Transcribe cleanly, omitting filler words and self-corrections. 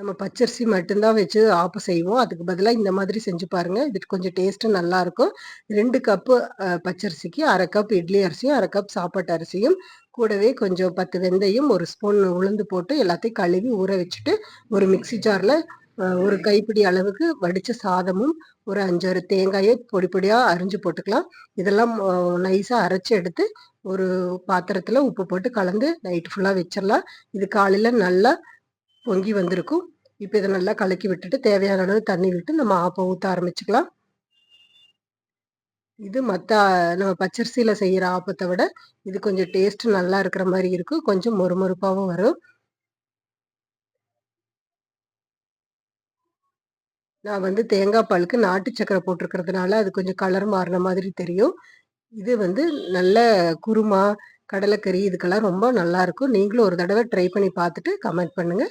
நம்ம பச்சரிசி மட்டும்தான் வச்சு ஆப்ப செய்வோம். அதுக்கு பதிலா இந்த மாதிரி செஞ்சு பாருங்க. இது கொஞ்சம் டேஸ்ட்டு நல்லாருக்கும். 2 கப்பு பச்சரிசிக்கு 1/2 கப் இட்லி அரிசியும், 1/2 கப் சாப்பாட்டு அரிசியும், கூடவே கொஞ்சம் 10 வெந்தயம், 1 ஸ்பூன் உளுந்து போட்டு எல்லாத்தையும் கழுவி ஊற வச்சுட்டு, ஒரு மிக்ஸி ஜார்ல ஒரு கைப்பிடி அளவுக்கு வடிச்ச சாதமும், ஒரு 5, 6 தேங்காய பொடி பொடியா அரிஞ்சு போட்டுக்கலாம். இதெல்லாம் நைஸா அரைச்சு எடுத்து, ஒரு பாத்திரத்துல உப்பு போட்டு கலந்து நைட் ஃபுல்லா வச்சிரலாம். இது காலையில நல்லா பொங்கி வந்திருக்கும். இப்ப இத நல்லா கலக்கி விட்டுட்டு, தேவையான அளவு தண்ணி விட்டு நம்ம ஆப்பம் ஊத்த ஆரம்பிச்சுக்கலாம். இது நம்ம பச்சரிசியில செய்யற ஆப்பத்த விட, இது கொஞ்சம் டேஸ்ட் நல்லா இருக்கிற மாரி இருக்கும். கொஞ்சம் மொறுமொறுப்பாவும் வரும். நான் வந்து தேங்காய் பாலுக்கு நாட்டு சர்க்கரை போட்டிருக்கிறதுனால, அது கொஞ்சம் கலர் மாறுன மாதிரி தெரியும். இது வந்து நல்ல குருமா, கடலைக்கறி இதுக்கெல்லாம் ரொம்ப நல்லாருக்கும். நீங்களும் ஒரு தடவ ட்ரை பண்ணி பார்த்துட்டு கமெண்ட் பண்ணுங்க.